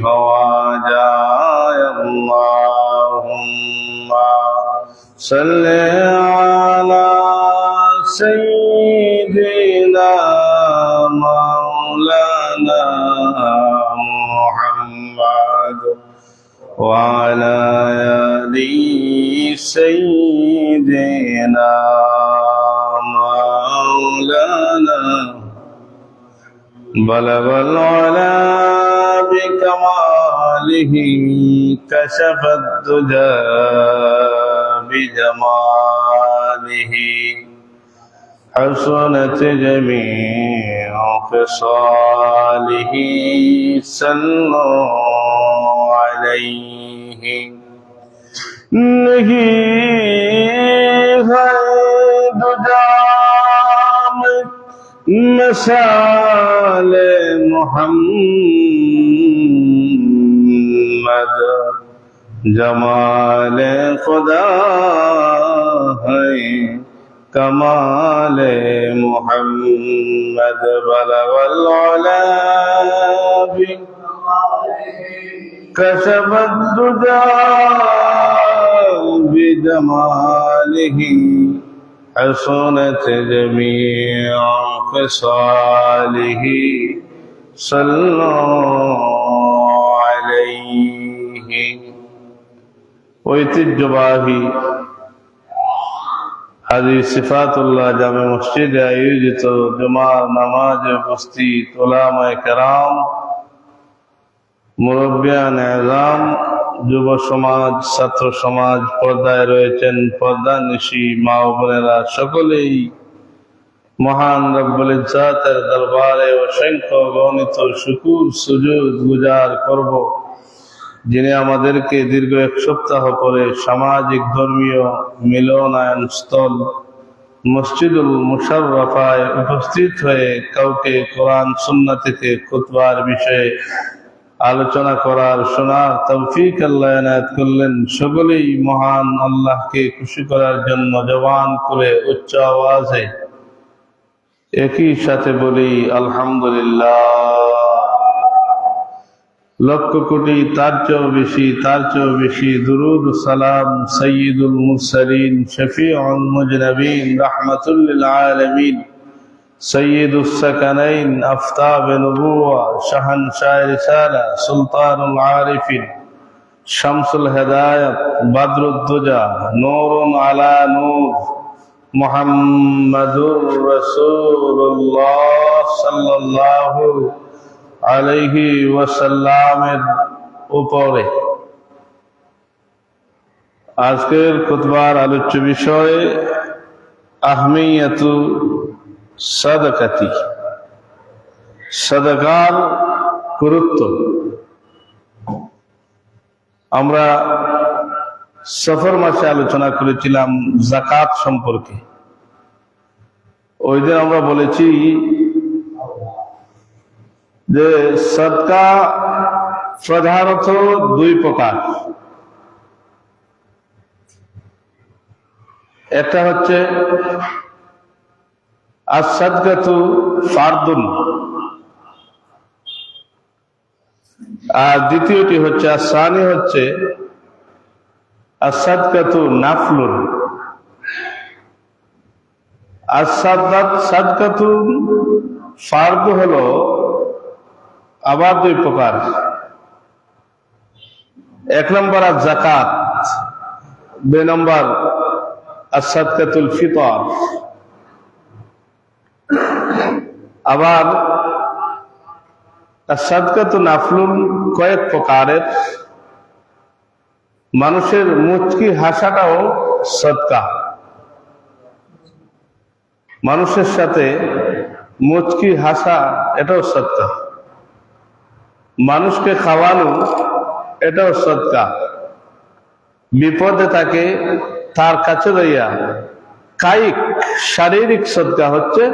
হওয়া যায়। আল্লাহুম্মা সাল্লি আলা সাইয়্যিদিনা মাওলানা মুহাম্মদ ওয়া আলা আলি সাইয়্যিদিনা مولانا بلغ العلا بكماله كشف الدجى بجماله حسنت جميع خصاله صلوا عليه नहीं है दुजा मशाल मोहम्मद जमाल खुदा है कमाल मोहम्मद बलगल उला कशफ दुजा बिजमालिह हसनत जमीअ खसालिह सल्लल्लाहु अलैहि। ঐতিহ্যবাহী হাজী সিফাতুল্লাহ জামে মসজিদে আয়োজিত জুমার নামাজে উপস্থিত উলামায়ে কেরাম, মুরব্বিয়ান এজাম, যুব সমাজ, ছাত্র সমাজ, পর্দায় রয়েছেন পর্দানিশী মা ও বোনেরা, সকলেই মহান রব্বুল ইজ্জাতের দরবারে অসংখ্য গণিত শুকর সুজুদ গুজার করব, যিনি আমাদেরকে দীর্ঘ এক সপ্তাহ পরে সামাজিক ধর্মীয় মিলনায়ন স্থল মসজিদুল মুশাররফায় উপস্থিত হয়ে কাউকে কোরআন সুন্নাহ থেকে খুতবার বিষয়ে আলোচনা করার শোনার তৌফিক আল্লাহ এনায়েত করলেন। সকলেই মহান আল্লাহকে খুশি করার জন্য জবান করে উচ্চ আওয়াজে একই সাথে বলি আলহামদুলিল্লাহ। লক্ষ কোটি তার চেয়েও বেশি দুরুদ ও সালাম সাইয়্যিদুল মুরসালিন শফিউল মুজনাবিন রাহমাতুল লিল আলামিন সৈয়দুস সাকানাইন আফতাব নবুওয়া শাহনশাহ রিসালা সুলতানুল আরিফিন শামসুল হেদায়েত বদরুদ্দুজা নূরুন আলা নূর মুহাম্মাদুর রাসূলুল্লাহ সাল্লাল্লাহু আলাইহি ওয়াসাল্লামের উপরে আজকের খুতবার আলোচ্য বিষয় আহমিয়াতু সাদাকাতি, সাদাকার গুরুত্ব। আমরা সফর মাসে আলোচনা করেছিলাম যাকাত সম্পর্কে। ওই দিন আমরা বলেছি যে সাদকা প্রধানত দুই প্রকার। একটা হচ্ছে as-sadaqatu ফারদুন, আর দ্বিতীয়টি হচ্ছে আসানি হচ্ছে as-sadaqatu নাফলুন। as-sadaqatu ফারদ হলো আবার দুই প্রকার। এক নম্বর যাকাত, দুই নম্বর as-sadaqatul ফিতর। আবার সাদকাতু নাফলুন কয়েক প্রকারের। মানুষের মুচকি হাসাটাও সদকা। মানুষের সাথে মুচকি হাসা এটাও সদকা। মানুষকে খাওয়ানো এটাও সদকা। বিপদে তাকে তার কাছে লইয়া কায়িক শারীরিক সদকা হচ্ছে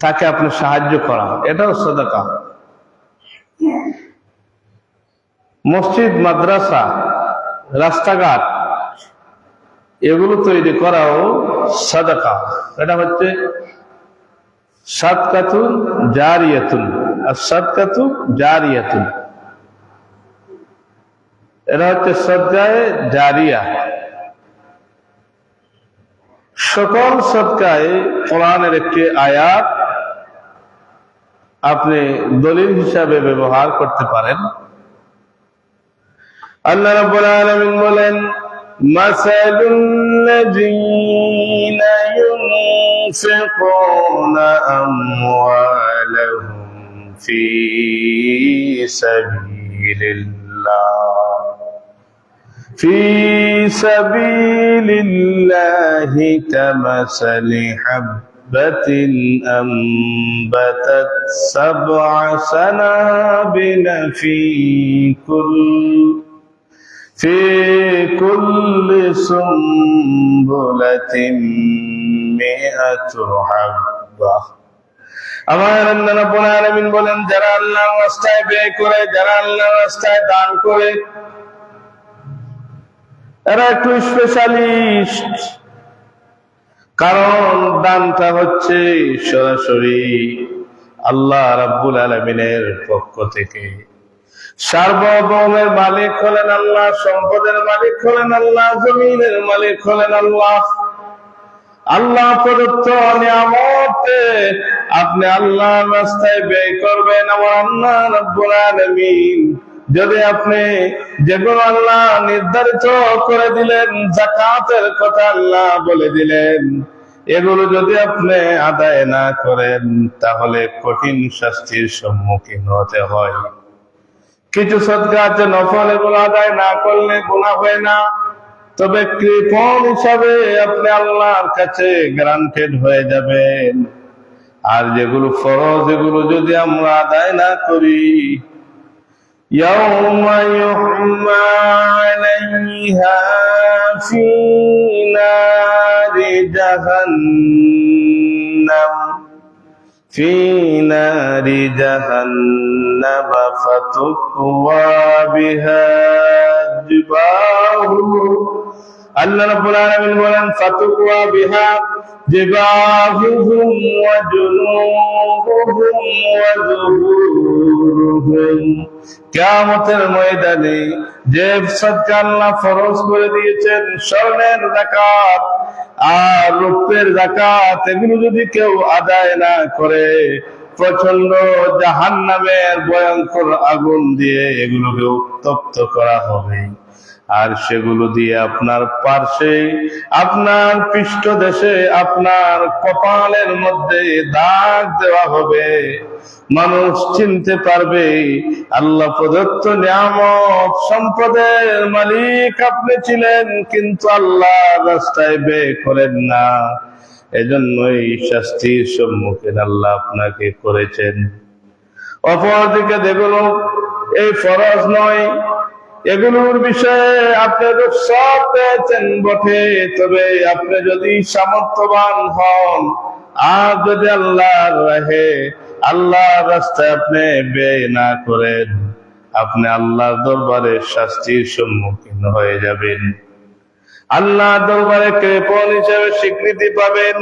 তাকে আপনি সাহায্য করা, এটাও সাদাকা। মসজিদ, মাদ্রাসা, রাস্তাঘাট এগুলো তৈরি করাও সাদাকা। এটা হচ্ছে সাদকাতুন জারিয়াতুন। আর সাদকাতু জারিয়াতুন এরা হচ্ছে সদকায়ে জারিয়া। সকল সদকায়ে কোরআনের একটি আয়াত আপনি দলিল হিসাবে ব্যবহার করতে পারেন। আল্লাহ রাব্বুল আলামিন বলেন, মাসালুল লাযীনা ইউনফিকুনা আমওয়ালাহুম ফী সাবিলিল্লাহি কামাসালি হাব্বাতিন আম্বাতাত সাবআ সানাবিলা ফী কুল্লি সুম্বুলাতিন মিআতু হাব্বাহ। আমার আল্লাহ রাব্বুল আলামিন বলেন, যারা আল্লাহর রাস্তায় ব্যয় করে, যারা আল্লাহর রাস্তায় দান করে, এরা একটু স্পেশালিস্ট। কারণ দানটা হচ্ছে সরাসরি আল্লাহ রাব্বুল আলামিনের পক্ষ থেকে। সার্বভৌমের মালিক হলেন আল্লাহ, সম্পদের মালিক হলেন আল্লাহ, জমিনের মালিক হলেন আল্লাহ। আল্লাহ প্রদত্ত নিয়ামতে আপনি আল্লাহর রাস্তায় ব্যয় করবেন। আমার আল্লাহ রাব্বুল আলামিন যদি আপনি যেগুলো আল্লাহ নির্ধারিত করে দিলেন, যাকাতের কথা আল্লাহ বলে দিলেন, এগুলো যদি আপনি আদায় না করেন তাহলে কঠিন শাস্তির সম্মুখীন হতে হয়। কিছু সদকা আছে নফল, এগুলো আদায় না করলে গুনাহ হয় না, তবে কৃপণ হিসাবে আপনি আল্লাহর কাছে গ্রান্টেড হয়ে যাবেন। আর যেগুলো ফরজ, এগুলো যদি আমরা আদায় না করি, ইয়াউমা ইউহমা আলাইহা ফী নারি জাহান্নাম ফাতুকওয়া বিহা জিবাহুহু। আল্লাহ রাব্বুল আলামিন বলেন, ফাতুকওয়া বিহা জিবাহুহুম ওয়া জুনুবুহুম ওয়া যুহুরুহুম। কিয়ামতের ময়দানে যে সদকা আল্লাহ ফরজ করে দিয়েছেন, স্বর্ণের যাকাত আর রূপের যাকাত, এগুলো যদি কেউ আদায় না করে, প্রচন্ড জাহান্নামের ভয়ঙ্কর আগুন দিয়ে এগুলোকে উত্তপ্ত করা হবে। আর সেগুলো দিয়ে আপনার পার্শ্বে, আপনার পৃষ্ঠদেশে, আপনার কপালের মধ্যে দাগ দেওয়া হবে। মানুষ চিনতে পারবে আল্লাহ প্রদত্ত নিয়ামত সম্পদের মালিক আপনি ছিলেন, কিন্তু আল্লাহ রাস্তায় ব্যয় করেন না, এজন্যই শাস্তির সম্মুখীন আল্লাহ আপনাকে করেছেন। অপরদিকে যেগুলো এই ফরজ নয়, এগুলোর বিষয়ে আপনি সব পেয়েছেন বটে, তবে আপনি যদি সামর্থ্যবান হন আর যদি আল্লাহর রাহে, আল্লাহর রাস্তায় আপনি ব্যয় না করেন, আপনি আল্লাহর দরবারে শাস্তির সম্মুখীন হয়ে যাবেন। আল্লাহর দরবারে কৃপণ হিসেবে স্বীকৃতি পাবেন।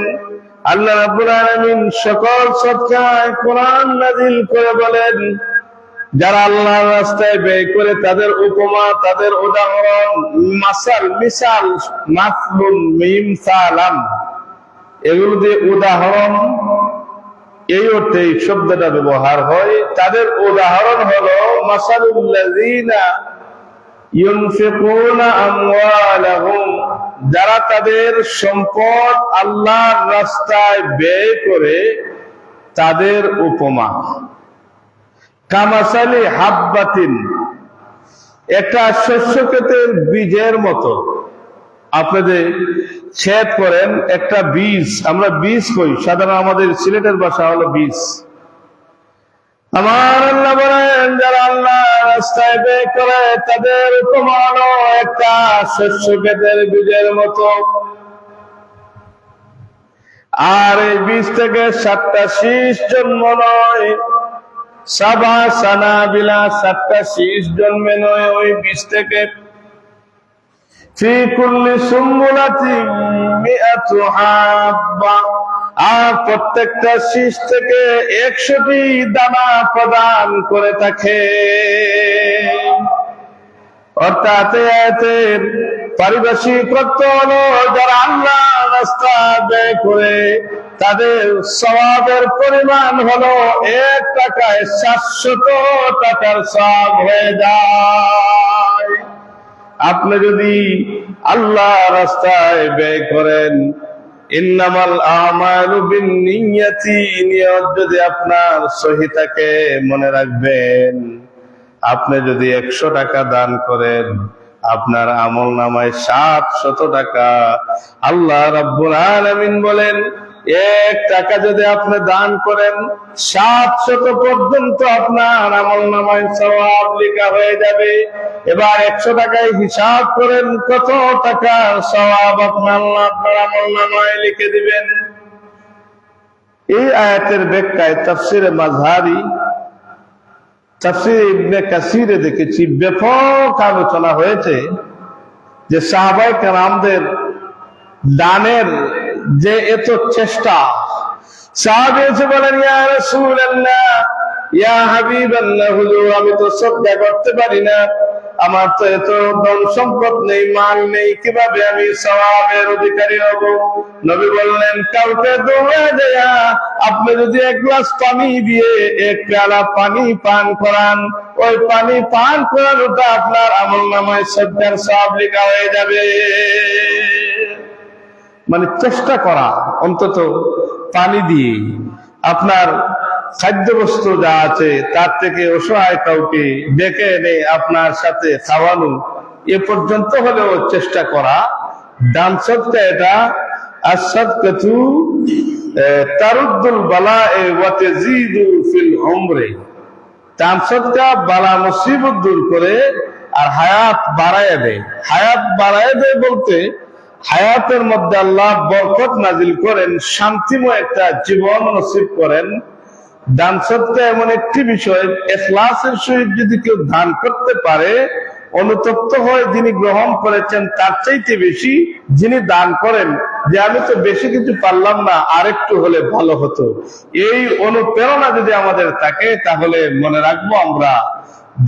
আল্লাহ রাব্বুল আলামিন সকল সদকায় কোরআন নাযিল করে বলেন, যারা আল্লাহর রাস্তায় ব্যয় করে তাদের উপমা, তাদের উদাহরণ, মাসাল, মিসাল, মাসলুন, মিমসালাম, এগুলো দিয়ে উদাহরণ, এই অর্থে এই শব্দটা ব্যবহার হয়। তাদের উদাহরণ হলো মাসালুল লাযীনা ইউনফিকুনা আমওয়ালাহুম, যারা তাদের সম্পদ আল্লাহর রাস্তায় ব্যয় করে, তাদের উপমা কামাসালি হাব্বাতিন, একটা শস্য ক্ষেতের বীজের মতো। আপনি যে ছেদ করেন একটা বীজ, আমরা বীজ কই, সাধারণ আমাদের সিলেটের ভাষা হলো বীজ। আমার আল্লাহ বলেন, যারা আল্লাহ রাস্তায় ব্যয় করে তাদের উপমা হলো একটা শস্য ক্ষেতের বীজের মতো। আর এই বীজ থেকে 7টা শীষ জন্ম নয়, সাবা সানাবিলা, 7টা শীষ জন্মে নয় ওই বীজ থেকে। ফি কুল্লি সুম্বুলাতিন মিআতু হাব্বা, আর প্রত্যেকটা শীষ থেকে 100টি দানা প্রদান করে থাকে। অর্থাৎ এর পারিভাষিক অর্থ হলো যারা আল্লাহ রাস্তা ব্যয় করে তাদের সওয়াবের পরিমাণ হলো 1 টাকায় 700 টাকার সওয়াব হয়ে যায়। আপনি যদি আল্লাহ রাস্তায় ব্যয় করেন, ইন্নামাল আমালু বিন্নিয়াতি, নিয়ত যদি আপনার সহি থাকে, মনে রাখবেন আপনি যদি 100 টাকা দান করেন আপনার আমল নামায় 700 টাকা। আল্লাহ রাব্বুল আলামিন বলেন 1 টাকা যদি আপনি দান করেন 700 পর্যন্ত আপনার আমল নামায় সওয়াব লেখা হয়ে যাবে। এবার 100 টাকায় হিসাব করেন কত টাকা সওয়াব আপনার আমল নামায় লিখে দিবেন। এই আয়াতের ব্যাখ্যায় তাফসিরে মাযহারি, তাফসির ইবনে কাসিরে দেখেছি ব্যাপক আলোচনা হয়েছে যে সাহাবায়ে কেরামদের দানের যে এত চেষ্টা। সাহাবী এসে বলেন, ইয়া রাসূলুল্লাহ, ইয়া হাবিবাল্লাহ, হুজুর আমি তো সদকা করতে পারি না, আমার তো এত ধন সম্পদ নেই, মাল নেই, কিভাবে আমি সওয়াবের অধিকারী হব? নবী বললেন, কাউকে দৌড়ে দেয়া আপনি যদি 1 গ্লাস পানি দিয়ে 1 পেয়ালা পানি পান করান, ওই পানি পান করানোটা আপনার আমলনামায় সদকার সওয়াব লেখা হয়ে যাবে। মানে চেষ্টা করা অন্তত পানি দিয়ে আপনার খাদ্য বস্তু যা আছে তার থেকে অসহায় কাউকে ডেকে এনে আপনার সাথে খাওয়ানো, এ পর্যন্ত হলেও চেষ্টা করা দান সদকা। এটা আস-সাদকাতু তারুদ্দুল বালায়ে ওয়া তাজিদু ফিল উমরি, দান সদকা বালা মুসিবত দূর করে আর হায়াত বাড়ায় দেয়। হায়াত বাড়ায় দেয় বলতে হায়াতের মধ্যে আল্লাহ বরকত নাজিল করেন, শান্তিময় একটা জীবন নসিব করেন। দান সদকা এমন একটি বিষয়, ইখলাসের সহিত যদি কেউ দান করতে পারে, অনুতপ্ত হয় যিনি গ্রহণ করেছেন তার চাইতে বেশি যিনি দান করেন যে আমি তো বেশি কিছু পারলাম না, আরেকটু হলে ভালো হতো, এই অনুপ্রেরণা যদি আমাদের থাকে তাহলে মনে রাখবো আমরা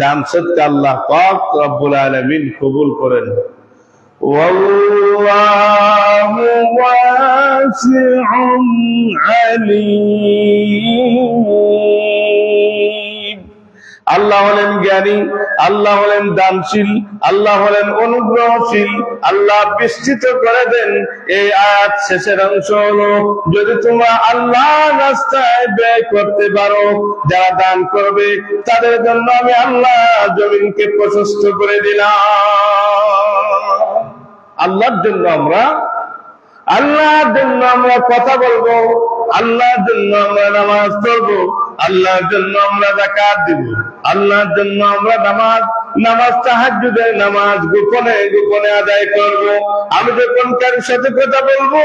দান সদকা আল্লাহ পাক রব্বুল আলামিন কবুল করেন। ওয়াল্লাহু ওয়াসিউন আলীম। আল্লাহ হলেন জ্ঞানী, আল্লাহ হলেন দানশীল, আল্লাহ হলেন অনুগ্রহশীল। আল্লাহ বিস্তৃত করে দেন। এই আয়াত শেষের অংশ হলো, যদি তোমরা আল্লাহ রাস্তায় ব্যয় করতে পারো, যারা দান করবে তাদের জন্য আমি আল্লাহ জমিনকে প্রশস্ত করে দিলাম। আল্লাহর জন্য আমরা কথা বলবো, আল্লাহর জন্য আমরা নামাজ পড়বো, আল্লাহর জন্য আমরা যাকাত দিব, আল্লাহর জন্য আমরা নামাজ তাহাজ্জুদের নামাজ গোপনে গোপনে আদায় করব। আমি যখন কারোর সাথে কথা বলবো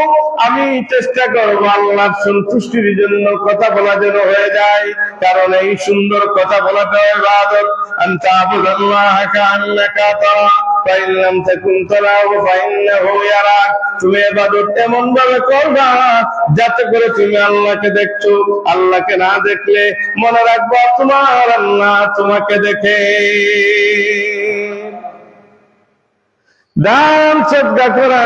আমি চেষ্টা করবো আল্লাহর সন্তুষ্টির জন্য কথা বলা যেন হয়ে যায়, কারণ এই সুন্দর কথা বলাটা ইবাদত। আনতা আবুদাল্লাহ কাআন্নাকা তারা ফাইন লাম তাকুন তারাহু ফাইন্নাহু ইয়ারাক। তুমি ইবাদত এমন ভাবে করবা যাতে করে তুমি আল্লাহকে দেখছো, আল্লাহকে না দেখলে মনে রাখবা তোমার আল্লাহ তোমাকে দেখে। দান সদকা করা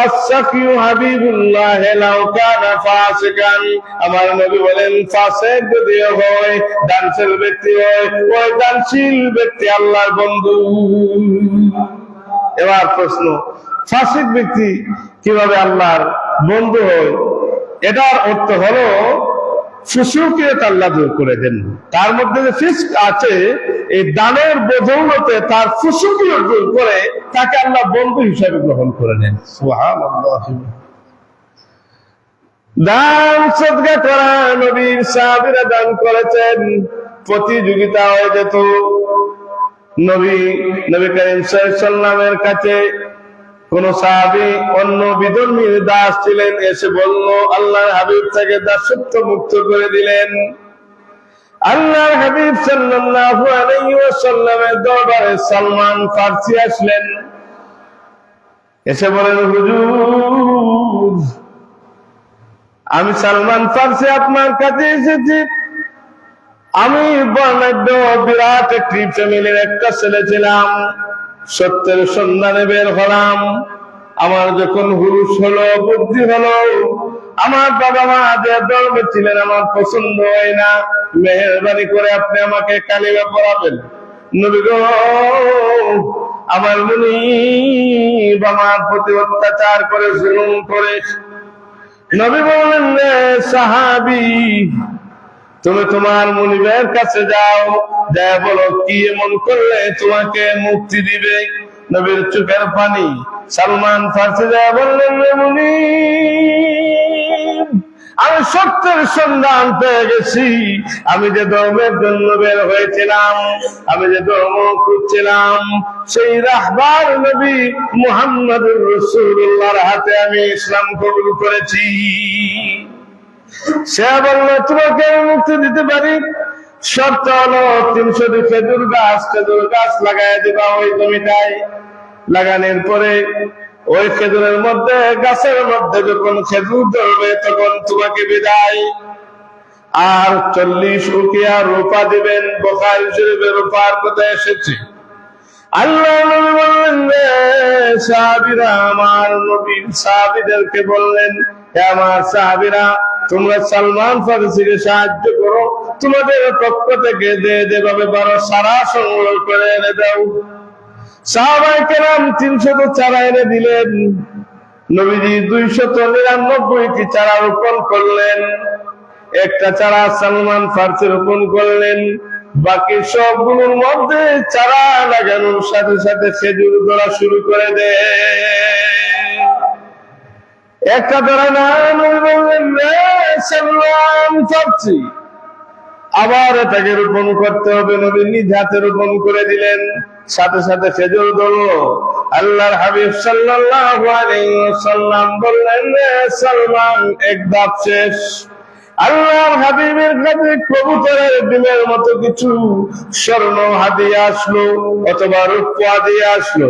আস-সাকিউ হাবিবুল্লাহ লাউ কানা ফাসিকান। আমার নবী বলেন ফাসিক যদি হয়, দানশীল ব্যক্তি হয়, ওই দানশীল ব্যক্তি আল্লাহর বন্ধু। এবার প্রশ্ন, ফাসিক ব্যক্তি কিভাবে আল্লাহর বন্ধু হয়? এটার অর্থ হলো ফুসুকিয়ত আল্লাহ দূর করে দেন। তার মধ্যে যে ফিস্ক আছে, এই দানের বদৌলতে তার ফুসুকিয়ত দূর করে তাকে আল্লাহ বন্ধু হিসাবে গ্রহণ করে নেন। সুবহানাল্লাহ। দান সদকা করা নবীর সাহাবীরা দান করেছেন, প্রতিযোগিতা হয়ে যেত। নবী করিম সাল্লাল্লাহু আলাইহি ওয়াসাল্লামের কাছে কোন সাহাবী অন্য বিধর্মীর দাস ছিলেন, এসে বলল আল্লাহর হাবিব তাকে দাসত্ব মুক্ত করে দিলেন। আল্লাহর হাবিব সাল্লাল্লাহু আলাইহি ওয়াসাল্লামের দরবারে সালমান ফারসি আসলেন, এসে বলেন হুজুর আমি সালমান ফারসি আপনার কাছে এসেছি। আমি বর্ণাঢ্য বিরাট একটি ফ্যামিলির একটা ছেলে ছিলাম। সত্যের সন্ধানে বের হলাম। আমার যখন হুশ হলো, বুদ্ধি হলো, আমার বাবা মা যে ধর্মে ছিলেন আমার পছন্দ হয় না, মেহেরবানি করে আপনি আমাকে কালিমা পড়াবেন। নবী গো, আমার মুনিব আমার প্রতি অত্যাচার করে, জুলুম করে। নবী বললেন, রে সাহাবী, তুমি তোমার মুনিবের কাছে যাও, যা বলো কি এমন করলে তোমাকে মুক্তি দিবে। নবীর চোখের পানি। সালমান ফার্সি যা বললেন, রে মুনিব, আমি সত্যের সন্ধান পেয়ে গেছি। আমি যে ধর্মের জন্য বের হয়েছিলাম, আমি যে ধর্ম খুঁজছিলাম, সেই রাহবার নবী মুহাম্মদুর রাসূলুল্লাহর হাতে আমি ইসলাম কবুল করেছি। সে বলল, তোমাকে আমি মুক্তি দিতে পারি, শর্ত হলো 300টি খেজুর গাছ লাগাই দিবা ওই জমিটায়। লাগানোর পরে ওই খেজুরের মধ্যে, গাছের মধ্যে যখন খেজুর ধরবে তখন তোমাকে বিদায়। আর 40 উকিয়া রূপা দিবেন। বুখারী শরীফে রূপার কথা এসেছে। আল্লাহ নবী বললেন, সাহাবীরা, আমার নবী সাহাবীদেরকে বললেন, হে আমার সাহাবীরা, তোমরা সালমান ফারসিকে সাহায্য করো, তোমাদের পক্ষ থেকে যেভাবে পারো সারা সংগ্রহ করে এনে দাও। সাহাবায়ে কেরাম 300 চারা এনে দিলেন। নবীজি 299টি চারা রোপণ করলেন। একটা চারা সালমান ফারসি রোপণ করলেন। বাকি সবগুলোর মধ্যে চারা লাগানোর সাথে সাথে খেজুর ধরা শুরু করে দেয়। একটা ধরা না, নবী বললেন, সালমান ফারসি, আবার এটাকে রোপণ করতে হবে। নবী নিজ হাতে রোপণ করে দিলেন, সাথে সাথে খেজুর ধরলো। আল্লাহর হাবিব সাল্লাল্লাহু আলাইহি ওয়াসাল্লাম বললেন, সালমান, এক ধাপ শেষ। আল্লাহর হাবিবের কাছে কবুতরের ডিমের মতো কিছু স্বর্ণ হাদিয়া আসলো, অথবা রূপা হাদিয়া আসলো।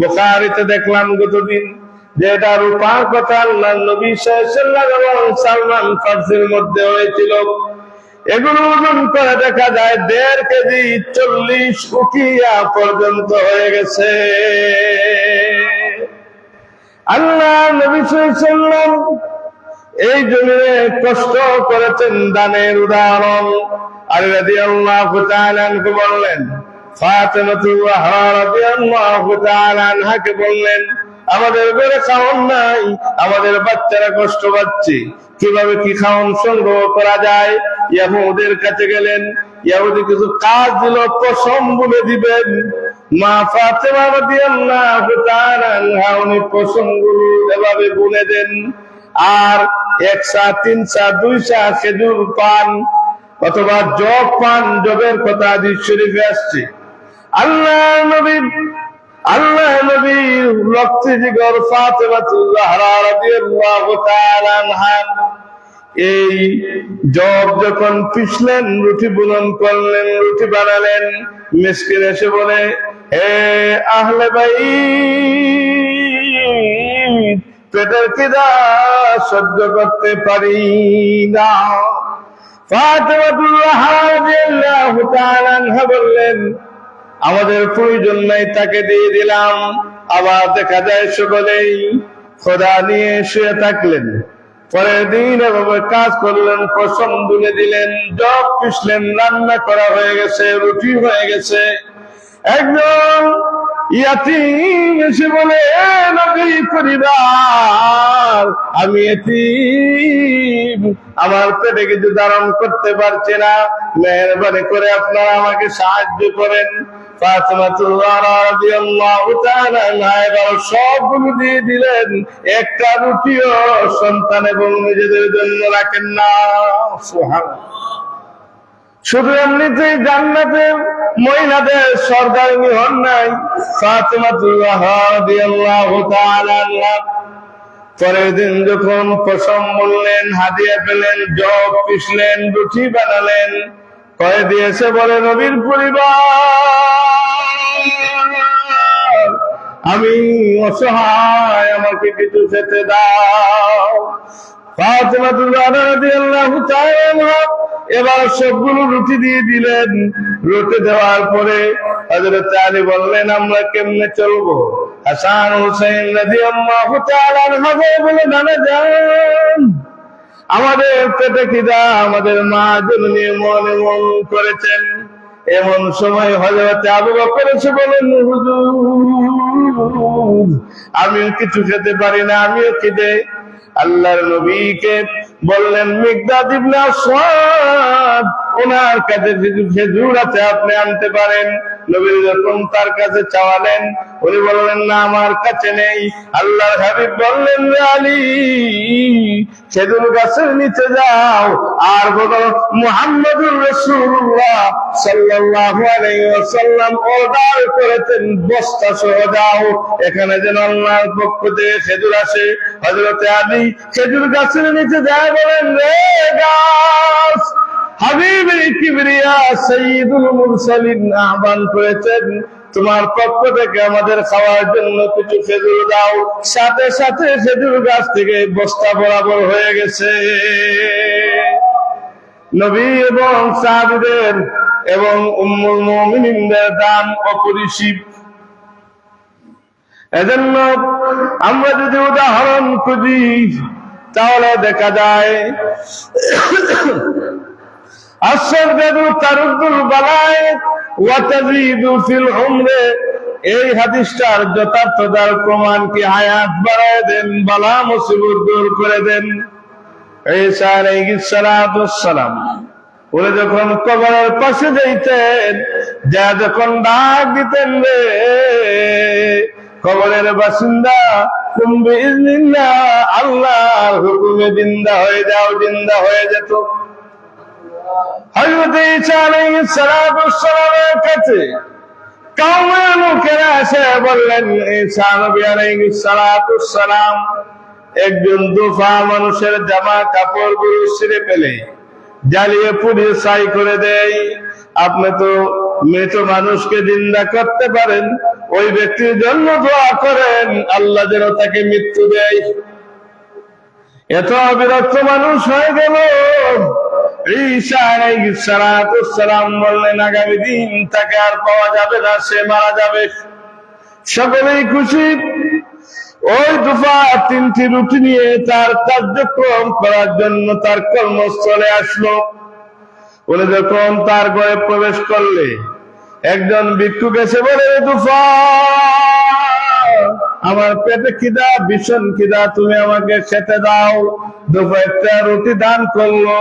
বুখারীতে দেখলাম গতদিন যে এটা রূপার কথা আল্লাহর নবী সাল্লাল্লাহু আলাইহি ওয়াসাল্লাম এবং সালমান ফারসির মধ্যে হয়েছিল। এগুলো ওজন করে দেখা যায় 1.5 কেজি 40 উকিয়া পর্যন্ত হয়ে গেছে। আল্লাহ নবী সাল্লাল্লাহু আলাইহি ওয়াসাল্লাম এই জমিনে কষ্ট করেছেন, দানের উদাহরণ। আলী রাদিয়াল্লাহু তাআলা আনহু বললেন, ফাতিমাতুল জাহরা রাদিয়াল্লাহু তাআলা আনহাকে বললেন, আমাদের ঘরে খাওয়ান নাই, আমাদের বাচ্চারা কষ্ট পাচ্ছে, কিভাবে কি খাওয়ান সংগ্রহ করা যায়। ইহুদের কাছে গেলেন, ইহুদি কিছু কাজ দিল, পশম বুনে দিবেন। মা ফাতিমা রাদিয়াল্লাহু তাআলা আনহা উনি পশমগুলো এভাবে বুনে দেন। আর 1 সা 3 সা 2 সা খেজুর পান, অথবা জব পান। জবের কথা হাদিস শরীফে আসছে। আল্লাহ নবীর লক্ষ্মী জিগর ফাতিমাতুল জাহরা রাদিয়াল্লাহু তাআলা আনহা এই জব যখন পিষলেন, রুটি বুনন করলেন, রুটি বানালেন, মিসকিন এসে বলে, হে আহলে বাইত, পেটের খিদা সহ্য করতে পারি না। ফাতিমাতুল জাহরা রাদিয়াল্লাহু তাআলা আনহা বললেন, আমাদের প্রয়োজন নাই, তাকে দিয়ে দিলাম। আবার দেখা যায় সকলেই খোদা নিয়ে শুয়ে থাকলেন। পরের দিন এভাবে কাজ করলেন, পশম বুনে দিলেন, জব পিষলেন, রান্না করা হয়ে গেছে, রুটি হয়ে গেছে। একজন ইয়াতীম এসে বলে, নবী পরিবার, আমি ইয়াতীম, আমার পেটে কিছু ধারণ করতে পারছি না, মেহেরবানি করে আপনারা আমাকে সাহায্য করেন। ফাতিমাতুল জাহরা রাদিয়াল্লাহু তাআলা আনহা সবগুলো দিয়ে দিলেন, একটা রুটিও সন্তান এবং নিজেদের জন্য রাখেন না। সুবহানাল্লাহ। শুধু এমনিতেই জান্নাতে মহিলাদের সরদারিনী হন নাই ফাতিমাতুল জাহরা রাদিয়াল্লাহু তাআলা আনহা। পরের দিন যখন পশম বললেন, হাদিয়া পেলেন, জব পিষলেন, রুটি বানালেন, কয়ে দিয়েছে বলে, নবীর পরিবার, আমি অসহায়, আমাকে কিছু খেতে দাও। ফাতিমাতুল জাহরা রাদিয়াল্লাহু তাআলা এবার সবগুলো রুটি দিয়ে দিলেন। রুটি দেওয়ার পরে হযরত আলী বললেন, আমরা কেমনে চলবো? হাসান হুসাইন রাদিয়াল্লাহু তাআলা আনহু বলে, নানা যান, আমাদের পেটে খিদা, আমাদের মা জননী এমন করেছেন। এমন সময় হযরত আবু বকর এসে বলেন, হুজুর, আমিও কিছু খেতে পারি না, আমিও খিদে। আল্লাহর নবীকে বললেন, মিকদাদ ইবনে আসওয়াদ, ওনার কাছে খেজুর আছে, আপনি আনতে পারেন। নবী যখন তার কাছে চাওয়ালেন, উনি বললেন, না, আমার কাছে নেই। আল্লাহর হাবিব বললেন, আলী, খেজুর গাছের নিচে যাও আর বলো, মুহাম্মদুর রাসূলুল্লাহ সাল্লাল্লাহু আলাইহি ওয়াসাল্লাম অর্ডার করেছেন, বস্তা সহ যাও, এখানে যেন আল্লাহর পক্ষ থেকে খেজুর আসে। হযরত আলী খেজুর গাছের নিচে যায়, বলেন, রে গাছ, হাবিবে কিবরিয়া সাইয়্যিদুল মুরসালিন আহ্বান করেছেন, তোমার পক্ষ থেকে আমাদের খাওয়ার জন্য কিছু খেজুর দাও। সাথে সাথে খেজুর গাছ থেকে বস্তা বরাবর হয়ে গেছে। নবী এবং সাহাবীদের এবং উম্মুল মুমিনিনদের দান অপরিসীম। এজন্য আমরা যদি উদাহরণ খুঁজি তাহলে দেখা যায় আসসাদু তারুদুল বালায় ওয়া তাজিদু ফিল উমরে, এই হাদিসটার যথার্থতার প্রমাণ কি হায়াত বাড়ায় দেন, বালা মুসিবত দূর করে দেন। ঈসা আলাইহিস সালাতু ওয়াস সালাম উনি যখন কবরের পাশে যাইতেন, যা যখন ডাক দিতেন, রে কবরের বাসিন্দা, তুম বিইজনিল্লাহ, আল্লাহর হুকুমে জিন্দা হয়ে যাও, জিন্দা হয়ে যেত। হযরত ঈসা আলাইহিস সালাতু ওয়াস সালামের কাছে কওমের লোকেরা এসে বললেন, ঈসা নবী আলাইহিস সালাতু ওয়াস সালাম একজন দুফা মানুষের জামা কাপড়গুলো ছিঁড়ে ফেলে জ্বালিয়ে পুড়িয়ে ছাই করে দেয়। আপনি তো মৃত মানুষকে জিন্দা করতে পারেন, ওই ব্যক্তির জন্য দোয়া করেন, আল্লাহ যেন তাকে মৃত্যু দেয়। এত বিরক্ত মানুষ হয়ে গেল। ঈসা আলাইহিস সালাতু ওয়াস সালাম বললেন, আগামী দিন তাকে আর পাওয়া যাবে না, সে মারা যাবে। সকলেই খুশি। ওই দুফা 3টি রুটি নিয়ে তার কার্যক্রম করার জন্য তার কর্মস্থলে আসলো। উনি যখন তার ঘরে প্রবেশ করলে, একজন ভিক্ষুক এসে বলে, দুফা, আমার পেটে খিদা, ভীষণ খিদা, তুমি আমাকে খেতে দাও। দুফা একটা রুটি দান করলো।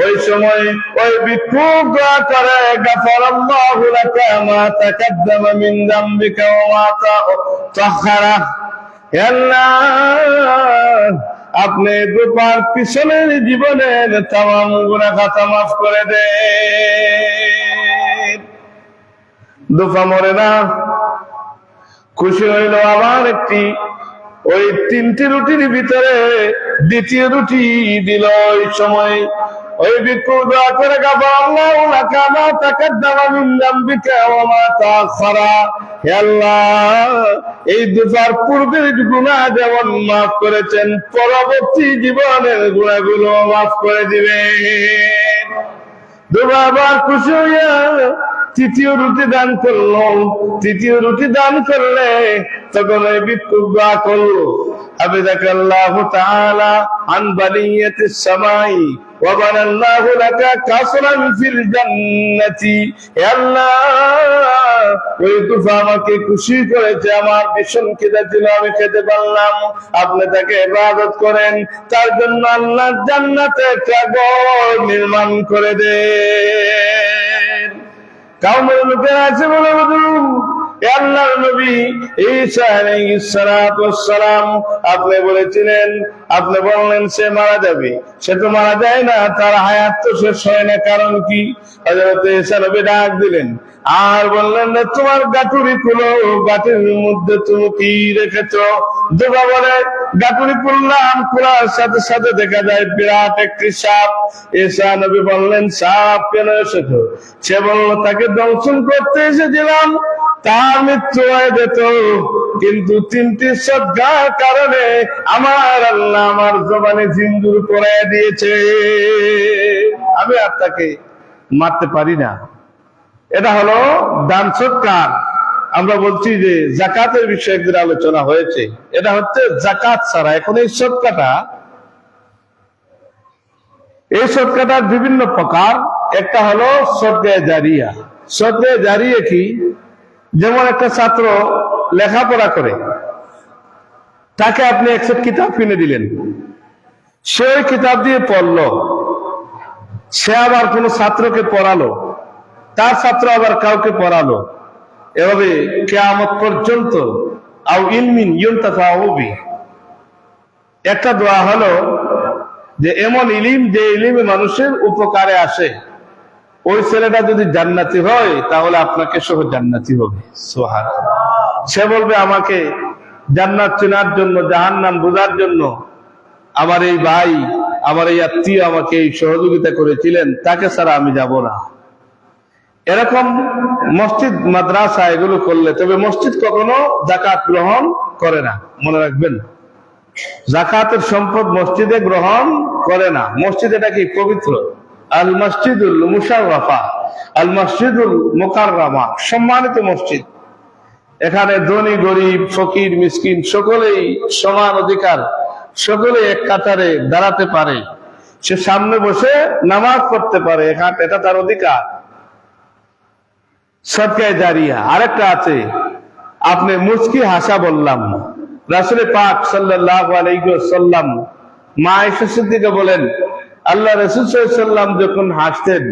ওই সময় ওই ভিক্ষুক দোয়া করে, গাফারাল্লাহু লাকা মা তাকাদ্দামা মিন যামবিকা ওয়া মা তাআখারা, আল্লাহ, আপনি দুপার পিছনের জীবনের তামাম গুনাহ খাতা মাফ করে দেন। দুফা মরে না, খুশি হইল। আবার ওই 3টি রুটির ভিতরে দ্বিতীয় রুটি দিল। ওই সময় ওই ভিক্ষুক দোয়া করে, গাফারাল্লাহু লাকা মা তাকাদ্দামা মিন যামবিকা ওয়া মা তাআখারা, হে আল্লাহ, এই দুফার পূর্বের গুনাহ যেমন মাফ করেছেন, পরবর্তী জীবনের গুনাহগুলো মাফ করে দিবেন। দুফা আবার খুশি হইয়া তৃতীয় রুটি দান করলো। তৃতীয় রুটি দান করলে তখন ওই ভিক্ষুক দোয়া করলো, হাফিজাকাল্লাহু তাআলা আন বালিয়াতিস সামাই ওয়া বানাল্লাহু লাকা কাসরান ফিল জান্নাতি, হে আল্লাহ, ওই দুফা আমাকে খুশি করেছে, আমার ভীষণ খিদা ছিল, আমি খেতে পারলাম, আপনি তাকে ইবাদত করেন, তার জন্য আল্লাহ জান্নাতে একটা ঘর নির্মাণ করে দেন। কওমের লোকেরা আছে বলে, আল্লাহর নবী ঈসা আলাইহিস সালাতু ওয়াস সালাম আপনি বলেছিলেন, আপনি বললেন সে মারা যাবে, সে তো মারা যায় না, তার হায়াত তো শেষ হয় না, কারণ কি? হযরত ঈসা নবী ডাক দিলেন আর বললেন, তোমার গাঁটুরি খুলো, গাঁটুরির মধ্যে তুমি কি রেখেছো? দুফা বলে, গাঁটুরি খুললাম, খোলার সাথে সাথে দেখা যায় বিরাট একটি সাপ। ঈসা নবী বললেন, সাপ কেন এসেছো? সে বলল, তাকে দংশন করতে এসেছিলাম, তার মৃত্যু হয়ে যেত, কিন্তু তিনটি সদকার কারণে আমার আল্লাহ আমার জবানে জিন্দুর করে দিয়েছে, আমি আর তাকে মারতে পারি না। এটা হলো দান সদকার। আমরা বলছি যে যাকাতের বিষয়ে একদিন আলোচনা হয়েছে, এটা হচ্ছে যাকাত ছাড়া। এখন এই সদকাটার বিভিন্ন প্রকার। একটা হলো সদকায়ে জারিয়া। সদকায়ে জারিয়া কি? যেমন একটা ছাত্র লেখাপড়া করে, তাকে আপনি এক সেট কিতাব কিনে দিলেন, সে ওই কিতাব দিয়ে পড়লো, সে আবার কোনো ছাত্রকে পড়ালো, তার ছাত্র আবার কাউকে পড়ালো, এভাবে কিয়ামত পর্যন্ত আও ইলমিন ইউনতাফাউ বিহি। একটা দোয়া হলো যে এমন ইলিম যে ইলিমে মানুষের উপকারে আসে, ওই ছেলেটা যদি জান্নাতি হয় তাহলে আপনাকে সহ জান্নাতি হবে। সুবহানাল্লাহ। সে বলবে আমাকে জান্নাত চেনার জন্য, জাহান্নাম বোঝার জন্য আমার এই ভাই, আমার এই আত্মীয় আমাকে এই সহযোগিতা করেছিলেন, তাকে ছাড়া আমি যাব না। এরকম মসজিদ মাদ্রাসা এগুলো করলে, তবে মসজিদ কখনো যাকাত গ্রহণ করে না, মনে রাখবেন। যাকাতের সম্পদ মসজিদে গ্রহণ করে না। মসজিদ এটা কি? পবিত্র। আল মসজিদুল মুশাররাফা, আল মসজিদুল মুকাররামা, সম্মানিত মসজিদ। এখানে ধনী গরিব ফকির মিসকিন সকলেই সমান অধিকার, সকলে এক কাতারে দাঁড়াতে পারে, সে সামনে বসে নামাজ পড়তে পারে, এটা তার অধিকার। সদকায়ে জারিয়া। আরেকটা আছে, আপনি মুচকি হাসা বললাম, রাসূল পাক সাল্লাল্লাহু আলাইহি ওয়াসাল্লাম মা আয়েশা সিদ্দিকা বলেন, আল্লাহ রাসূল সাল্লাল্লাহু আলাইহি ওয়াসাল্লাম যখন হাসতেন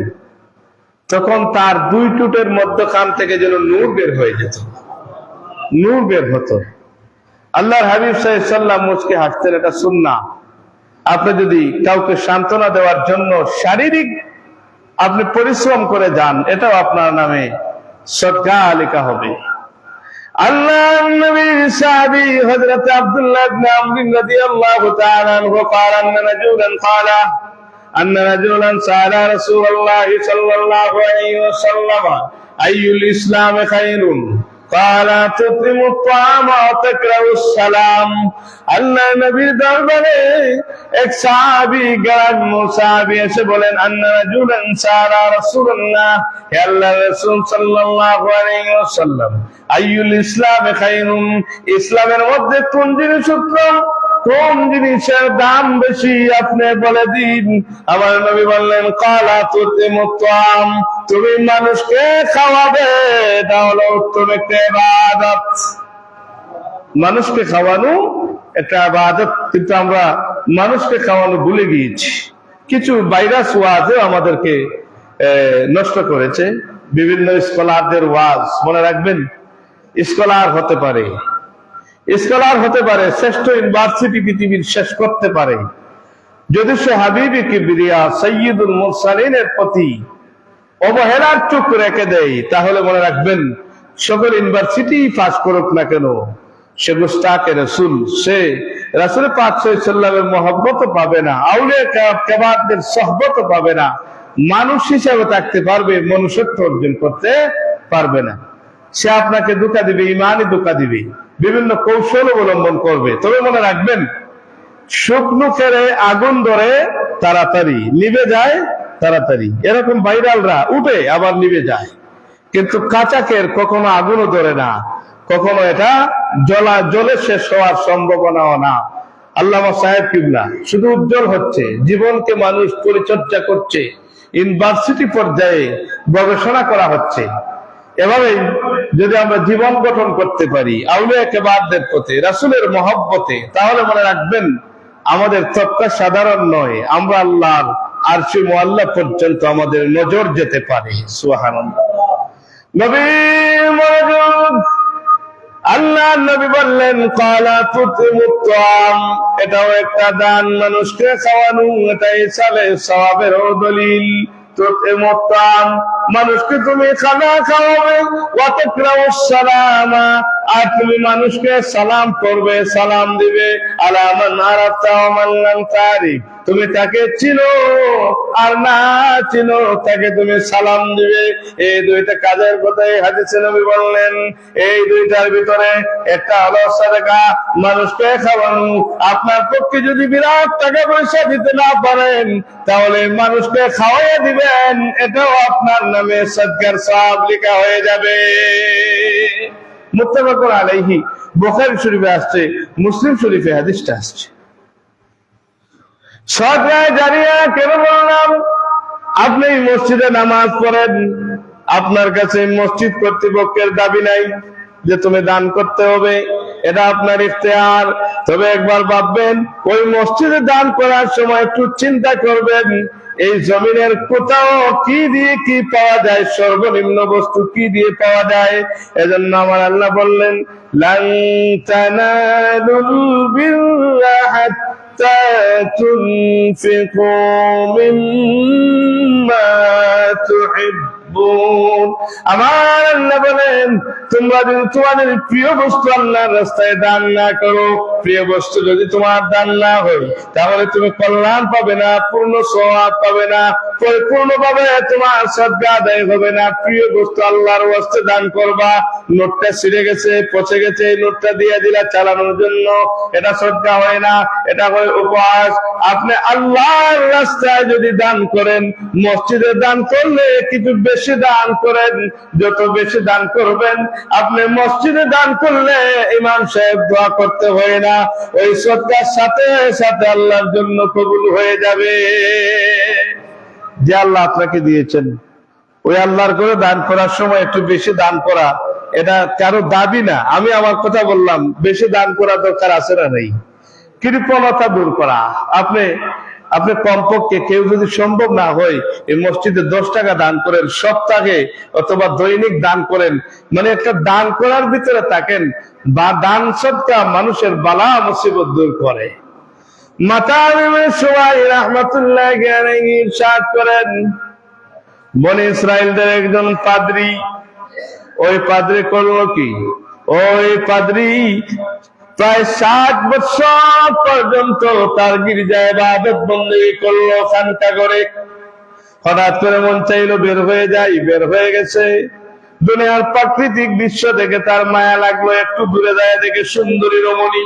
তখন তার দুই ঠোঁটের মধ্যখান থেকে যেন নূর বের হয়ে যেত, নূর বের হতো। আল্লাহর হাবিব সাল্লাল্লাহু আলাইহি ওয়াসাল্লাম মুচকি হাসতেন, এটা সুন্নাহ। আপনি যদি কাউকে সান্ত্বনা দেওয়ার জন্য শারীরিক আপনি পরিশ্রম করে যান, এটাও আপনার নামে সদকা লেখা হবে। আল্লাহ নবীর সাহাবী হযরত আব্দুল্লাহ ইবনে আমর রাদিয়াল্লাহু তাআলা আনহু قال أن رجلا سأل رسول الله صلى الله عليه وسلم أي الإسلام خير قال تطعم الطعام وتقرأ السلام। আল্লাহ নবীর দরবারে এক সাহাবী গ্রাম্য সাহাবী এসে বলেন, আন্না রাজুলান সাআলা রাসূলুল্লাহ, হে আল্লাহর রাসূল সাল্লাল্লাহু আলাইহি ওয়াসাল্লাম, আইয়ুল ইসলাম খায়রুন, ইসলামের মধ্যে কোন জিনিস উত্তম, কোন জিনিসের দাম বেশি আপনি বলে দিন। আমার নবী বললেন, কালা তুতিমুত তাআম, তুমি মানুষকে খাওয়াবে, এটা হলো উত্তম একটা ইবাদত। মানুষকে খাওয়ানো একটা ইবাদত, কিন্তু আমরা মানুষকে খাওয়ানো ভুলে গিয়েছি। কিছু ভাইরাস ওয়াজে আমাদেরকে নষ্ট করেছে, বিভিন্ন স্কলারদের ওয়াজ। মনে রাখবেন, স্কলার হতে পারে, স্কলার হতে পারে, শ্রেষ্ঠ ইউনিভার্সিটি পৃথিবীর শেষ করতে পারে, যদি সে হাবিবে কিবরিয়া সাইয়্যিদুল মুরসালিনের প্রতি অবহেলার চোখ রেখে দেয়, তাহলে মনে রাখবেন সকল ইউনিভার্সিটি পাস করুক না কেন, সে গুস্তাখে রাসূল, সে রাসূল পাক সাল্লাল্লাহু আলাইহি ওয়াসাল্লামের মহব্বত পাবে না, আউলিয়া কেরামদের সুহবত পাবে না, মানুষ হিসেবে থাকতে পারবে, মনুষ্যত্ব অর্জন করতে পারবে না। সে আপনাকে ধোঁকা দিবে, ইমানই ধোঁকা দিবে, বিভিন্ন কৌশল অবলম্বন করবে। তবে মনে রাখবেন, শুকনো ফেরে আগুন ধরে তাড়াতাড়ি, নিভে যায় তাড়াতাড়ি। এরকম ভাইরালরা উঠে আবার নিভে যায়, কিন্তু কাঁচাকের কখনো আগুনও ধরে না, কখনো এটা জ্বলে শেষ হওয়ার সম্ভাবনাও না। আল্লামা সাহেব কিবলা শুধু উজ্জ্বল হচ্ছে, জীবনকে মানুষ পরিচর্যা করছে, ইউনিভার্সিটি পর্যায়ে গবেষণা করা হচ্ছে। এভাবে যদি আমরা জীবন গঠন করতে পারি আউলিয়া কেরামদের প্রতি, রাসূলের মহব্বতে, তাহলে মনে রাখবেন আমাদের তবকা সাধারণ নয়, আমরা আল্লাহর আরশে মুআল্লা পর্যন্ত আমাদের নজর যেতে পারে। সুবহানাল্লাহ। নবী মনোযোগ, আল্লাহ নবী বললেন, কালা তুতিমুত তাআম, এটাও একটা দান, মানুষকে খাওয়ানো, এটাই সালে সওয়াবের দলিল। তুতিমুত তাআম, মানুষকে তুমি খানা খাওয়াবে, ওয়া তাকরাউস সালামা, আর তুমি মানুষকে সালাম করবে, সালাম দিবে, আলা মান আরাফতা ওয়া মান লাম তারিফ, তুমি তাকে চিনো আর না চিনো তাকে তুমি সালাম দিবে। এই দুইটা কাজের কথাই হাদিসে নবী বললেন। এই দুইটার ভিতরে একটা হলো সাদাকা, মানুষকে খাওয়ানো। আপনার পক্ষে যদি বিরাট টাকা পয়সা দিতে না পারেন, তাহলে মানুষকে খাওয়াইয়া দিবেন, এটাও আপনার নামে সাদকার সওয়াব লেখা হয়ে যাবে। মুত্তাফাকুন আলাইহি, বুখারী শরীফে আসছে, মুসলিম শরীফে হাদিসটা আসছে। সদকায়ে জারিয়া কেন বললাম? আপনি মসজিদে নামাজ পড়েন, আপনার কাছে মসজিদ কর্তৃপক্ষের দাবি নাই যে তুমি দান করতে হবে, এটা আপনার ইখতিয়ার। তবে একবার ভাববেন, ওই মসজিদে দান করার সময় একটু চিন্তা করবেন, এই জমিনের কোথাও কি দিয়ে কি পাওয়া যায়, সর্বনিম্ন বস্তু কি দিয়ে পাওয়া যায়। এজন্য আমার আল্লাহ বললেন, লান তানালুল বিররা হাত্তা তুনফিকু মিম্মা তুহিব্বুন। আমার আল্লাহ বলেন, তোমরা যদি তোমাদের প্রিয় বস্তু আল্লাহর রাস্তায় দান না করো, প্রিয় বস্তু যদি তোমার দান না হয়, তাহলে তুমি কল্যাণ পাবে না, পূর্ণ সওয়াব পাবে না, পরিপূর্ণভাবে তোমার সাদকা আদায় হবে না। প্রিয় বস্তু আল্লাহর ওয়াস্তে দান করবা। নোটটা ছিঁড়ে গেছে, পচে গেছে, এই নোটটা দিয়ে দিলা চালানোর জন্য, এটা সাদকা হয় না, এটা হয় উপহাস। আপনি আল্লাহর রাস্তায় যদি দান করেন, মসজিদে দান করলে কিছু বেশি দান করেন, যত বেশি দান করবেন, আপনি মসজিদে দান করলে ইমাম সাহেব দোয়া করতে হয় না, ওই সদকার সাথে সাথে আল্লাহর জন্য কবুল হয়ে যাবে। যে আল্লাহ আপনাকে দিয়েছেন, ওই আল্লাহর করে দান করার সময় একটু বেশি দান করা, এটা কারো দাবি না। আমি আমার কথা বললাম, বেশি দান করা দরকার আছে না নেই? কৃপণতা দূর করা। আপনি কমপক্ষে, কেউ যদি সম্ভব না হয়, এই মসজিদে 10 টাকা দান করেন, সপ্তাহে অথবা দৈনিক দান করেন। মানে একটা দান করার ভিতরে থাকেন, বা দান সদকা মানুষের বালা মুসিবত দূর করে। মাতামিমে সুবাই রাহমাতুল্লাহ আলাইহি ইরশাদ করেন, বনি ইসরাইলদের একজন পাদ্রী, ওই পাদ্রী করলো কি? ওই পাদ্রী প্রায় 60 বছর পর্যন্ত তার গির্জায় ইবাদত বন্দেগী করলো, খানকা করে। হঠাৎ করে মন চাইলো বের হয়ে যাই, বের হয়ে গেছে। দুনিয়ার প্রাকৃতিক দৃশ্য দেখে তার মায়া লাগলো, একটু দূরে যায় দেখে সুন্দরী রমণী।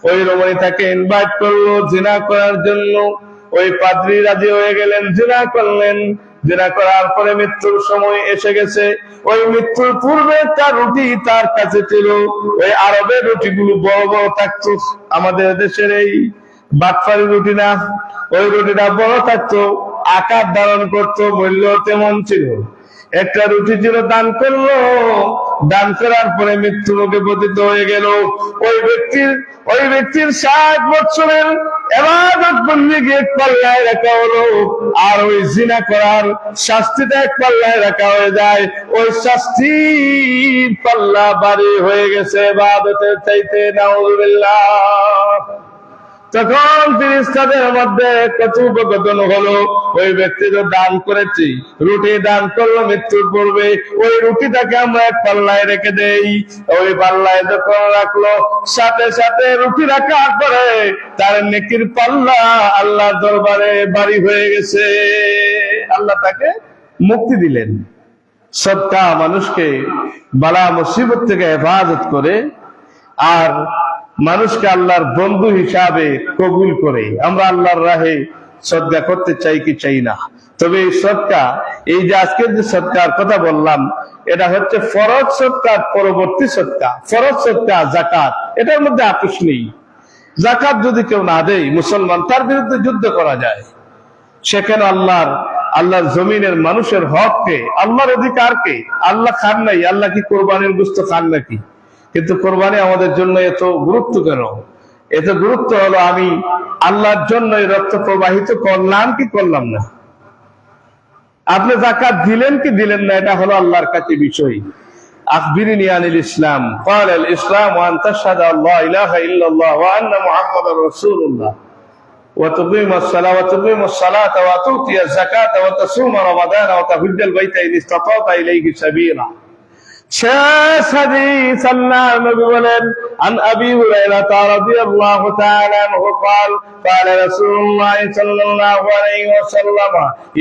ওই রমণী তাকে ইনভাইট করলো জিনা করার জন্য। ওই পাদ্রী রাজি হয়ে গেলেন, জিনা করলেন। জিনা করার পরে মৃত্যুর সময় এসে গেছে। ওই মৃত্যুর পূর্বে তার রুটি তার কাছে ছিল, ওই আরবের রুটিগুলো বড় বড় থাকতো, আমাদের দেশের এই বাটফারি রুটি না, ওই রুটিটা বড় থাকতো, আকার ধারণ করতো, মূল্য তেমন ছিল। একটা রুটি ছিল, দান করলো। দান করার পরে মৃত্যু মুখে পতিত হয়ে গেল। ওই ব্যক্তির 60 বছরের ইবাদত বন্দেগী এক পাল্লায় রাখা হলো, আর ওই জিনা করার শাস্তিটা এক পাল্লায় রাখা হয়ে যায়। ওই শাস্তির পাল্লা ভারী হয়ে গেছে ইবাদতের চাইতে। নাউযুবিল্লাহ। তখন ফেরেশতাদের মধ্যে কথোপকথন হলো, ওই ব্যক্তি তো দান করেছি, রুটি দান করলো মৃত্যুর পূর্বে, ওই রুটিটাকে আমরা এক পাল্লায় রেখে দেই। ওই পাল্লায় যখন রাখলো, সাথে সাথে রুটি রাখার পরে তার নেকির পাল্লা আল্লাহর দরবারে ভারী হয়ে গেছে। আল্লাহ তাকে মুক্তি দিলেন। সদকা মানুষকে বালা মুসিবত থেকে হেফাজত করে, আর মানুষকে আল্লাহর বন্ধু হিসাবে কবুল করে। আমরা আল্লাহর রাহে সদকা করতে চাই কি চাই না? তবে এই সদকা, এই যে আজকের যে সদকার কথা বললাম, এটা হচ্ছে ফরজ সদকার পরবর্তী সদকা। ফরজ সদকা যাকাত, এটার মধ্যে আপোষ নেই। যাকাত যদি কেউ না দেয় মুসলমান, তার বিরুদ্ধে যুদ্ধ করা যায়। সেখানে আল্লাহর জমিনের মানুষের হককে, আল্লাহর অধিকারকে আল্লাহ খান নাই। আল্লাহ কি কোরবানির গোশত খান নাকি? কিন্তু কোরবানি আমাদের জন্য এত গুরুত্ব কেন? এত গুরুত্ব হলো, আমি আল্লাহর জন্য রক্ত প্রবাহিত করলাম কি করলাম না। আপনি যাকাত দিলেন কি দিলেন না, এটা হলো আল্লাহর কাছে বিষয়। আখবিরনি আনিল ইসলাম, ক্বাল আল ইসলাম ওয়া আন তাশহাদা আল্লা ইলাহা ইল্লাল্লাহ ওয়া আন্না মুহাম্মাদার রাসূলুল্লাহ। وتقيم الصلاة وتؤتي الزكاة وتصوم رمضان وتحج البيت إن استطعت إليه سبيلا শেষ হাদিস আল্লাহ নবী বলেন عن أبي هريرة رضي الله تعالى عنه قال رسول الله صلى الله عليه وسلم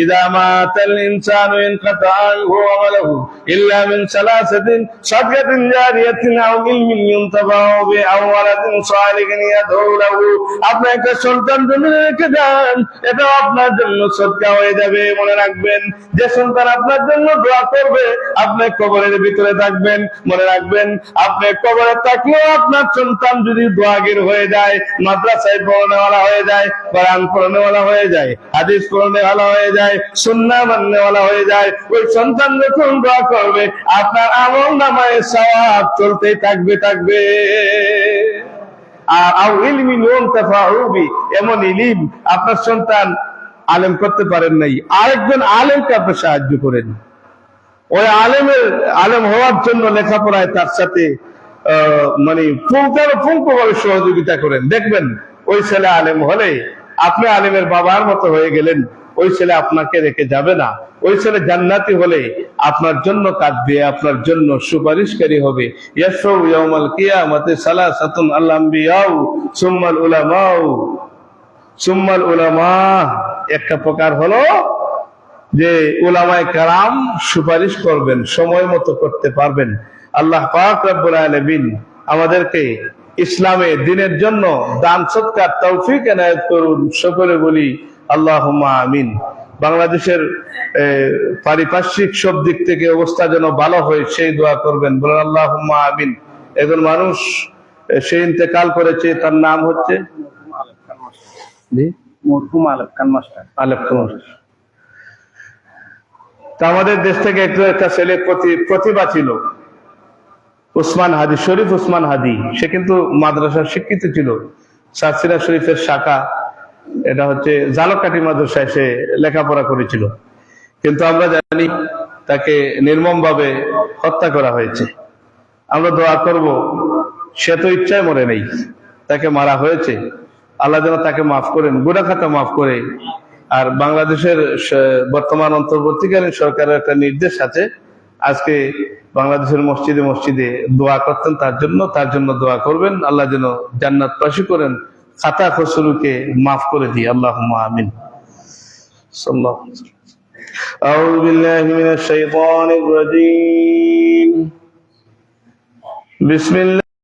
إذا مات الإنسان انقطع عنه عمله إلا من ثلاثة صدقة جارية أو علم ينتفع به أو ولد صالح يدعو له আপনি একটা সন্তান জন্ম রেখে দেন, এটাও আপনার জন্য সদকা হয়ে যাবে। মনে রাখবেন, যে সন্তান আপনার জন্য দোয়া করবে আপনি কবরের ভিতরে থাকবেন, মনে রাখবেন আপনি কবরে থাকলেও আপনার সন্তান যদি দোয়াগির হয়ে যায়, মাদ্রাসায় পড়ানেওয়ালা হয়ে যায়, কোরআন পড়ানেওয়ালা হয়ে যায়, হাদিস পড়ানেওয়ালা হয়ে যায়, সুন্নাহ মাননেওয়ালা হয়ে যায়, ওই সন্তান যখন দোয়া করবে আপনার আমল নামায়ে সওয়াব চলতেই থাকবে। আর ইলমি ইউনতাফাউ বি, এমন ইলম আপনার সন্তান আলেম করতে পারেন নাই, আরেকজন আলেমকে আপনি সাহায্য করেন, ওই আলেম হওয়ার জন্য লেখাপড়ায় তার সাথে মানে পুঙ্খানুপুঙ্খভাবে সহযোগিতা করেন। দেখবেন ওই ছেলে আলেম হলে আপনি আলেমের বাবার মতো হয়ে গেলেন, ওই ছেলে আপনাকে রেখে যাবে না। ওই ছেলে জান্নাতি হলে আপনার জন্য কাঁদবে, আপনার জন্য সুপারিশকারী হবে। ইয়াশফাউ ইয়াউমাল কিয়ামাতি সালাসাতুন আল আমবিয়াউ সুম্মাল উলামা। একটা প্রকার হলো যে উলামায়ে কেরাম সুপারিশ করবেন, সময় মতো করতে পারবেন। আল্লাহ পাক রব্বুল আলামিন আমাদেরকে ইসলামে দিনের জন্য দান সদকার তৌফিক এনায়েত করুন। সকলে বলি আল্লাহুম্মা আমিন। বাংলাদেশের পারিপার্শ্বিক সব দিক থেকে অবস্থা যেন ভালো হয় সেই দোয়া করবেন, বলেন আল্লাহুম্মা আমিন। একজন মানুষ সে ইন্তেকাল করেছে, তার নাম হচ্ছে মরহুম আলেপ খান মাস্টার। তা আমাদের দেশ থেকে একটা ছেলে প্রতিভা ছিল, উসমান হাদি, শরীফ উসমান হাদি। সে কিন্তু মাদ্রাসার শিক্ষিত ছিল, সাতসিনা শরীফের শাখা, এটা হচ্ছে জালকাঠি মাদ্রাসায় সে লেখাপড়া করেছিল। কিন্তু আমরা জানি তাকে নির্মম ভাবে হত্যা করা হয়েছে। আমরা দোয়া করব, সে তো ইচ্ছায় মরে নেই, তাকে মারা হয়েছে। আল্লাহ যেন তাকে মাফ করেন, গুনাহ খাতা মাফ করে। আর বাংলাদেশের বর্তমান অন্তর্বর্তীকালীন সরকারের একটা নির্দেশ আছে, আজকে বাংলাদেশের মসজিদে মসজিদে দোয়া করতেন তার জন্য দোয়া করবেন, আল্লাহ যেন জান্নাতবাসী করেন, খাতা খসরুকে মাফ করে দিই। আল্লাহুম্মা আমিন। সাল্লাল্লাহু আলাইহি ওয়াসাল্লাম। আউযু বিল্লাহি মিনাশ শাইতানির রাজীম। বিসমিল্লাহ।